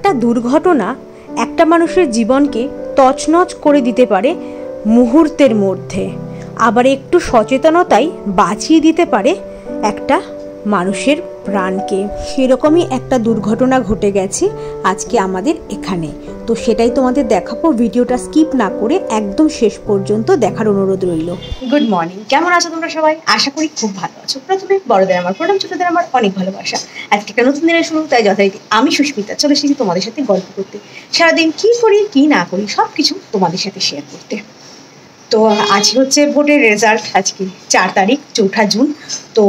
একটা দুর্ঘটনা একটা মানুষের জীবনকে তছনছ করে দিতে পারে মুহূর্তের মধ্যে, আবার একটু সচেতনতাই বাঁচিয়ে দিতে পারে একটা মানুষের প্রাণকে। সেরকমই একটা দুর্ঘটনা ঘটে গেছে আজকে আমাদের এখানে, তো সেটাই তোমাদের দেখাবো। ভিডিওটা স্কিপ না করে একদম শেষ পর্যন্ত দেখার অনুরোধ রইল। গুড মর্নিং, কেমন আছো তোমরা সবাই? আশা করি খুব ভালো আছো। প্রথমে বড়দের আমার প্রণাম, ছোটদের আমার অনেক ভালোবাসা। আজকে একটা নতুন দিনের শুরু, তাই যথারীতি আমি সুস্মিতা চলে এসেছি তোমাদের সাথে গল্প করতে, সারাদিন কি করি কি না করি সব কিছু তোমাদের সাথে শেয়ার করতে। তো আজ হচ্ছে ভোটের রেজাল্ট, আজকে 4 তারিখ 4 জুন। তো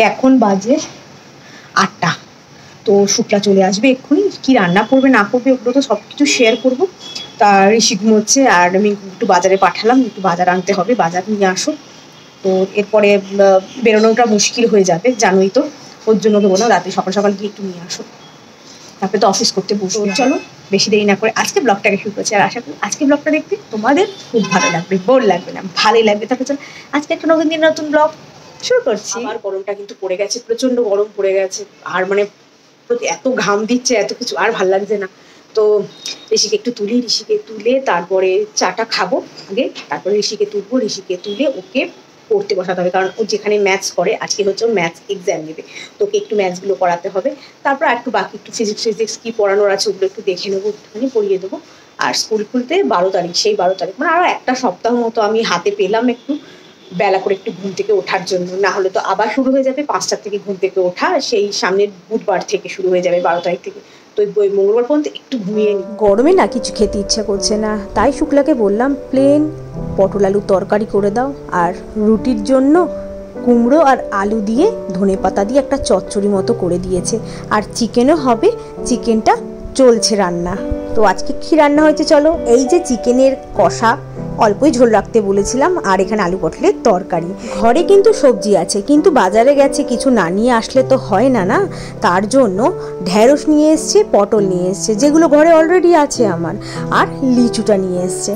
এখন বাজে 8টা। তো শুক্লা চলে আসবে এক্ষুনি, কি রান্না করবে না করবে ওগুলো তো সব কিছু শেয়ার করবো। তা ঋষি ঘুমোচ্ছে আর আমি একটু বাজারে পাঠালাম, একটু বাজার আনতে হবে, বাজার নিয়ে আসো। তো এরপরে বেরোনোটা মুশকিল হয়ে যাবে, জানোই তো, ওর জন্য দেবো না, রাতে সকাল সকাল গিয়ে একটু নিয়ে আসো, তারপরে তো অফিস করতে বসবো। চলো বেশি দেরি না করে আজকে ব্লগটাকে শুরু করছি, আর আশা করি আজকে ব্লগটা দেখতে তোমাদের খুব ভালো লাগবে, বোর লাগবে না, ভালোই লাগবে। তারপরে চলো আজকে একটা নতুন দিন নতুন ব্লগ শুরু করছি। আমার গরমটা কিন্তু পড়ে গেছে, প্রচন্ড গরম পড়ে গেছে, আর মানে এত ঘাম দিচ্ছে, এত কিছু আর ভাল লাগছে না। তো ঋষিকে একটু তুলি, ঋষিকে তুলে তারপরে চাটা খাবো আগে, তারপরে ঋষিকে তুলবো, ঋষিকে তুলে ওকে পড়তে বসাতে হবে, কারণ ও যেখানে ম্যাথস করে আজকে হচ্ছে ম্যাথস এক্সাম নেবে, তোকে একটু ম্যাথসগুলো করাতে হবে। তারপর একটু বাকি একটু ফিজিক্স কি পড়ানোর আছে ওগুলো একটু দেখে নেবো, একটুখানি পড়িয়ে দেবো। আর স্কুল খুলতে 12 তারিখ, সেই 12 তারিখ মানে আরও একটা সপ্তাহ মতো আমি হাতে পেলাম একটু বেলা করে একটু ঘুম থেকে ওঠার জন্য, না হলে তো আবার শুরু হয়ে যাবে 5টার থেকে ঘুম থেকে ওঠা, সেই সামনের বুধবার থেকে শুরু হয়ে যাবে 12 তারিখ থেকে। তো ওই মঙ্গলবার পর্যন্ত একটু ঘুমিয়ে নিই। গরমে না কিছু খেতে ইচ্ছা করছে না, তাই শুক্লাকে বললাম প্লেন পটল আলু তরকারি করে দাও, আর রুটির জন্য কুমড়ো আর আলু দিয়ে ধনেপাতা দিয়ে একটা চচ্চড়ি মতো করে দিয়েছে, আর চিকেনও হবে, চিকেনটা চলছে রান্না। তো আজকে কী রান্না হয়েছে চলো, এই যে চিকেনের কষা, অল্পই ঝোল রাখতে বলেছিলাম, আর এখানে আলু পটলের তরকারি। ঘরে কিন্তু সবজি আছে, কিন্তু বাজারে গেছে কিছু না নিয়ে আসলে তো হয় না, না তার জন্য ঢ্যাঁড়স নিয়ে এসছে, পটল নিয়ে এসছে, যেগুলো ঘরে অলরেডি আছে আমার, আর লিচুটা নিয়ে এসছে।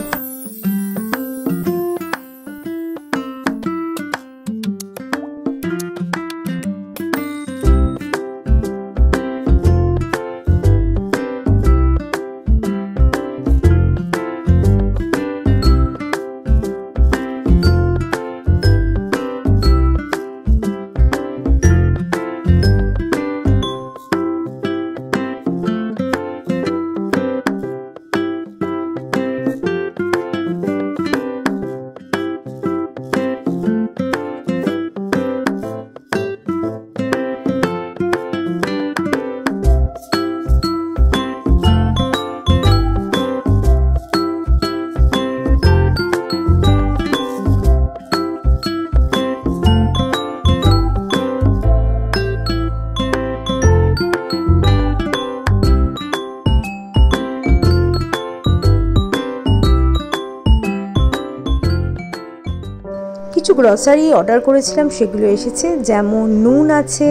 কিছু গ্রসারি অর্ডার করেছিলাম, সেগুলো এসেছে, যেমন নুন আছে,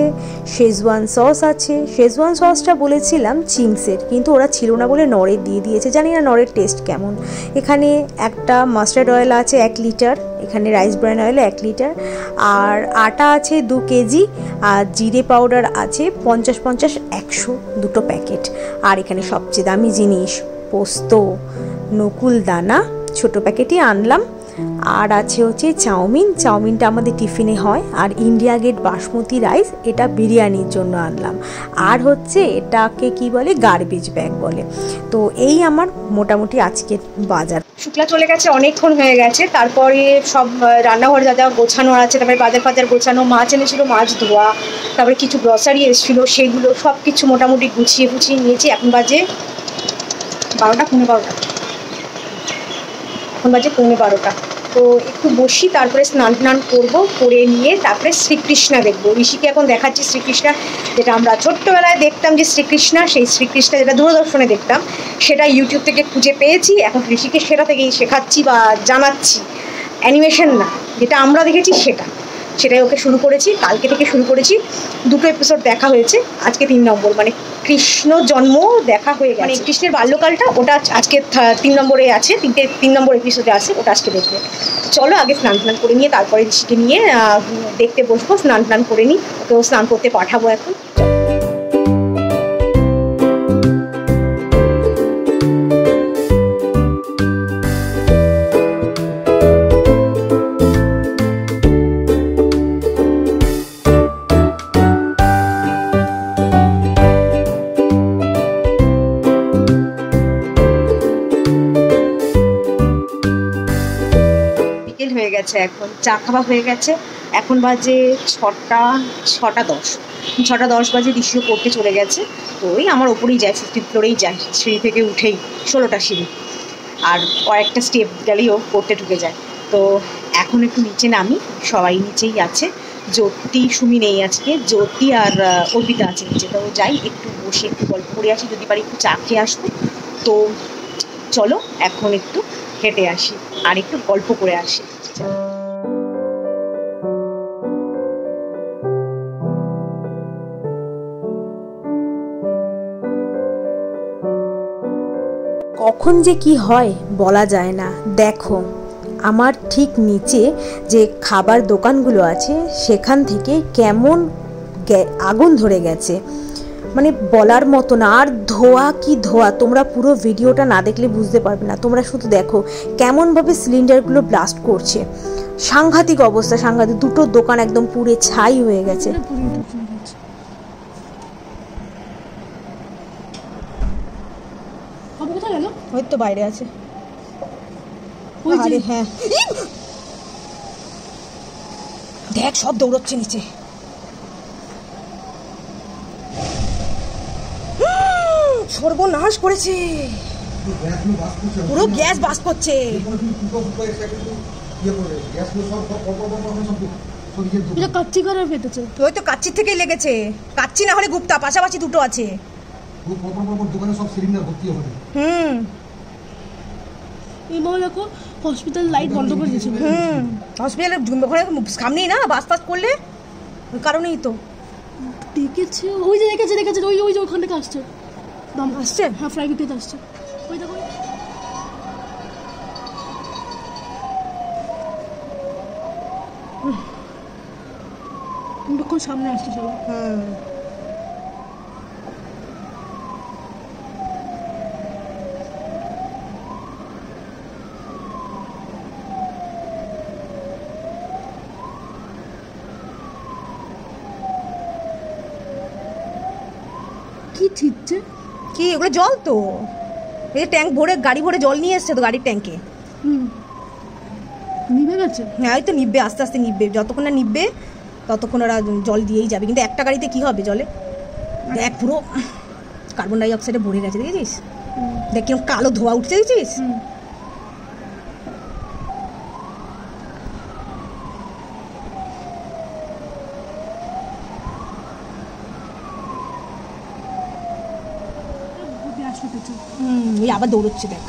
শেজওয়ান সস আছে। শেজওয়ান সসটা বলেছিলাম চিংসের, কিন্তু ওরা ছিল না বলে নরের দিয়ে দিয়েছে, জানি না নরের টেস্ট কেমন। এখানে একটা মাস্টার্ড অয়েল আছে 1 লিটার, এখানে রাইস ব্র্যান অয়েল 1 লিটার, আর আটা আছে 2 কেজি, আর জিরে পাউডার আছে 50-50 100 2টো প্যাকেট। আর এখানে সবচেয়ে দামি জিনিস পোস্ত, নকুল দানা ছোটো প্যাকেটই আনলাম। আর আছে হচ্ছে চাউমিনটা আমাদের টিফিনে হয়, আর ইন্ডিয়া গেট বাসমতি রাইস, এটা বিরিয়ানির জন্য আনলাম। আর হচ্ছে এটাকে কি বলে, গার্বেজ ব্যাগ বলে। তো এই আমার মোটামুটি আজকের বাজার। শুক্লা চলে গেছে, অনেকক্ষণ হয়ে গেছে। তারপরে সব রান্নাঘর যা যা গোছানো আছে, তারপরে বাজার গোছানো, মাছ এনেছিল মাছ ধোয়া, তারপরে কিছু গ্রসারি এসেছিলো সেগুলো সব কিছু মোটামুটি গুছিয়ে নিয়েছি। এখন বাজে 12টা 12:15, এখন বাজে 12:15। তো একটু বসি, তারপরে স্নান করবো, করে নিয়ে তারপরে শ্রীকৃষ্ণা দেখবো। ঋষিকে এখন দেখাচ্ছি শ্রীকৃষ্ণা, যেটা আমরা ছোট্টবেলায় দেখতাম যে শ্রীকৃষ্ণা, সেই শ্রীকৃষ্ণা যেটা দূরদর্শনে দেখতাম, সেটা ইউটিউব থেকে খুঁজে পেয়েছি। এখন ঋষিকে সেটা থেকেই শেখাচ্ছি বা জানাচ্ছি, অ্যানিমেশন না, যেটা আমরা দেখেছি সেটাই ওকে শুরু করেছি, কালকে থেকে শুরু করেছি। 2টো এপিসোড দেখা হয়েছে, আজকে 3 নম্বর, মানে কৃষ্ণ জন্ম দেখা হয়ে গেছে, মানে কৃষ্ণের বাল্যকালটা, ওটা আজকে 3 নম্বরে আছে, 3 নম্বর এপিসোডে আছে, ওটা আজকে দেখবে। চলো আগে স্নান করে নিয়ে তারপরে ঋষিকে নিয়ে দেখতে বসবো। স্নান করে নিই, ওকেও স্নান করতে পাঠাবো এখন। এখন চা খাওয়া হয়ে গেছে। এখন বাজে 6:10 বাজে। দৃশ্য পড়তে চলে গেছে। তো ওই আমার ওপরেই যায়, 15th ফ্লোরেই যায়, সিঁড়ি থেকে উঠেই 16টা সিঁড়ি, আর কয়েকটা স্টেপ গেলেই ও পড়তে ঢুকে যায়। তো এখন একটু নিচে নামি, সবাই নিচেই আছে। জ্যোতি, সুমি নেই আজকে, জ্যোতি আর অর্পিতা আছে নিচে। তো যাই একটু বসে একটু গল্প করে আসি, যদি পারি একটু চা খেয়ে আসবো। তো চলো এখন একটু হেঁটে আসি আর একটু গল্প করে আসি। কখন যে কি হয় বলা যায় না। দেখো আমার ঠিক নিচে যে খাবার দোকানগুলো আছে সেখান থেকে কেমন আগুন ধরে গেছে, মানে বলার মতো না। আর ধোয়া কি ধোয়া, তোমরা পুরো ভিডিওটা না দেখলে বুঝতে পারবে না। তোমরা শুধু দেখো কেমনভাবে সিলিন্ডারগুলো ব্লাস্ট করছে। সাংঘাতিক অবস্থা, সাংঘাতিক। দুটো দোকান একদম পুড়ে ছাই হয়ে গেছে। ওই তো বাইরে আছে। হ্যাঁ দেখ সব দৌড়চ্ছে নিচে। সর্বনাশ করেছে, পুরো গ্যাস বাস করছে। কাচ্চি করে ফেটেছে। ওই তো কাচ্চির থেকেই লেগেছে। কাচ্চি না হলে গুপ্তা, পাশাপাশি দুটো আছে। দেখো হসপিটাল লাইট বন্ধ করে দিয়েছিল। হসপিটালের ঘরে সামনেই না বাস ফাস করলে, ওই কারণেই তো দেখেছে। ওই যে দেখেছে ওই ওই যে ওখান থেকে আসছে, দম আসছে। হ্যাঁ ফ্রাই ব্রিগেড আসছে। ওই দেখো তখন সামনে আসছে সবাই। কি ছিটছে কি ওগুলো? জল তো, এই ট্যাঙ্ক ভরে, গাড়ি ভরে জল নিয়ে এসছে তো গাড়ির ট্যাঙ্কে। নিভে গেছে। হ্যাঁ ওই তো নিববে, আস্তে আস্তে নিববে। যতক্ষণ না নিববে ততক্ষণ ওরা জল দিয়েই যাবে। কিন্তু একটা গাড়িতে কি হবে জলে, দেখ পুরো কার্বন ডাই অক্সাইডে ভরে গেছে। দেখেছিস? দেখ কিরকম কালো ধোয়া উঠছে, দেখেছিস? ওই আবার দৌড়চ্ছে দেখ।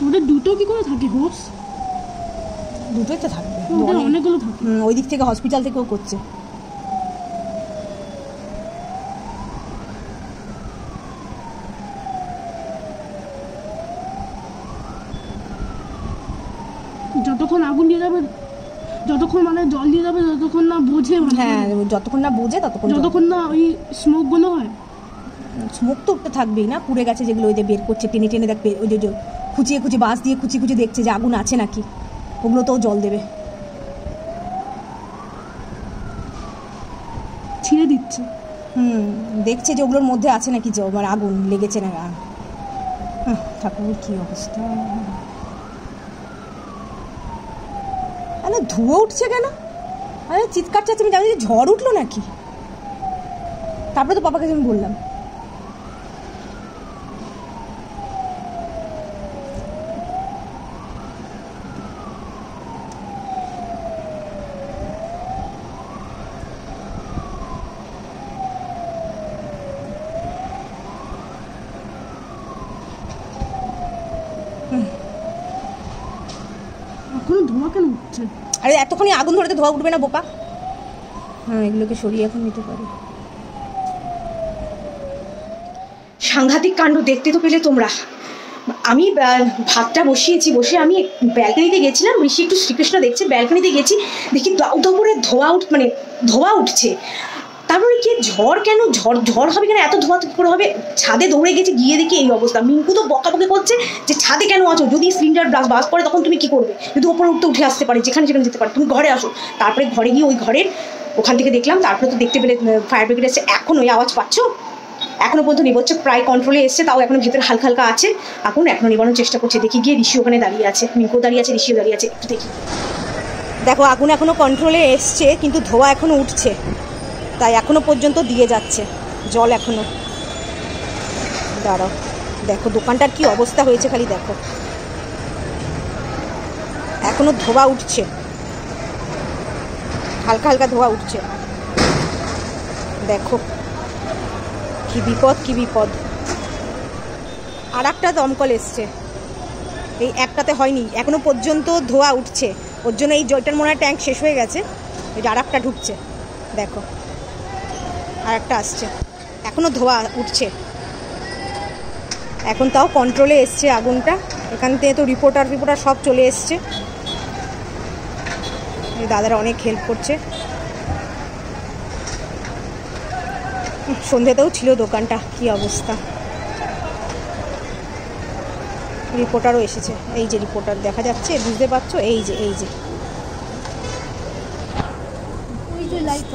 ওদের দুটো কি করে থাকে হোস? দুটোই তো থাকবে, অনেকগুলো থাকে। ওই দিক থেকে হসপিটাল থেকেও করছে। যতক্ষণ আগুন দিয়ে যাবে, যতক্ষণ মানে জল দিয়ে যাবে, যতক্ষণ না বোঝে। হ্যাঁ যতক্ষণ না বোঝে যতক্ষণ না ওই স্মোক গুলো হয়। স্মোক তো উঠতে থাকবেই না, পুড়ে গেছে যেগুলো। ওই যে বের করছে টেনে টেনে, দেখ ওই যে খুঁচিয়ে খুঁচিয়ে বাঁশ দিয়ে খুঁচিয়ে দেখছে যে আগুন আছে নাকি, ওগুলো তো জল দেবে। ছিঁড়ে দিচ্ছে। দেখছে যে ওগুলোর মধ্যে আছে নাকি মানে আগুন লেগেছে না। ঠাকুর কি অবস্থা, আরে ধুয়ো উঠছে কেন? আরে চিৎকার চাচ্ছে, আমি জানি যে ঝড় উঠলো নাকি। তারপরে তো পাপাকে আমি বললাম। এখনো ধোঁয়া কেন উঠছে? আরে এতক্ষণই আগুন ধরে তো ধোঁয়া উঠবে না বোকা। এগুলোকে সরিয়ে এখন নিতে পারি। সাংঘাতিক কাণ্ড দেখতে তো পেলে তোমরা। আমি ভাতটা বসিয়েছি, বসে আমি ব্যালকনিতে গেছিলাম। ঋষি একটু শ্রীকৃষ্ণ দেখছে, ব্যালকনিতে গেছি, দেখি দাউ দাউ করে ধোঁয়া উঠছে। তারপরে কি ঝড় কেন, ঝড় হবে কেন, এত ধোঁয়া করে হবে? ছাদে দৌড়ে গেছি, গিয়ে দেখি এই অবস্থা। মিঙ্কু তো বকাবকি করছে যে ছাদে কেন আছো, যদি সিলিন্ডার বাস পড়ে তখন তুমি কি করবে? যদি ওপরে উঠে আসতে পারে, যেখানে যেতে পারে, তুমি ঘরে আসো। তারপরে ঘরে গিয়ে ওই ঘরের ওখান থেকে দেখলাম, তারপরে তো দেখতে পেলে ফায়ার ব্রিগেড এসে। এখন ওই আওয়াজ পাচ্ছ? এখনো পর্যন্ত নিবচ্ছে, প্রায় কন্ট্রোলে এসছে, তাও এখনো ভেতরে হালকা হালকা আছে আগুন, এখনো নিবানোর চেষ্টা করছে। দেখি গিয়ে ঋষি ওখানে দাঁড়িয়ে আছে, মিঙ্কো দাঁড়িয়ে আছে, ঋষিও দাঁড়িয়ে আছে, একটু দেখি। দেখো আগুন এখনো কন্ট্রোলে এসছে কিন্তু ধোঁয়া এখনো উঠছে, তাই এখনো পর্যন্ত দিয়ে যাচ্ছে জল এখনো। দাঁড়াও, দেখো দোকানটার কি অবস্থা হয়েছে খালি দেখো, এখনো ধোঁয়া উঠছে, হালকা হালকা ধোঁয়া উঠছে। দেখো কি বিপদ, কি বিপদ। আর একটা দমকল এসছে, এই একটাতে হয়নি, এখনো পর্যন্ত ধোঁয়া উঠছে। ওর জন্য এই জলটার মনে হয় ট্যাঙ্ক শেষ হয়ে গেছে, ওই যে আর একটা ঢুকছে, দেখো আর একটা আসছে, এখনো ধোঁয়া উঠছে। এখন তাও কন্ট্রোলে এসছে আগুনটা, এখান থেকে তো রিপোর্টার সব চলে এসছে, এই দাদারা অনেক হেল্প করছে। সন্ধ্যেতেও ছিল দোকানটা, কি অবস্থা। রিপোর্টারও এসেছে, এই যে রিপোর্টার দেখা যাচ্ছে, বুঝতে পারছো, এই যে এই যে ওই যে লাইট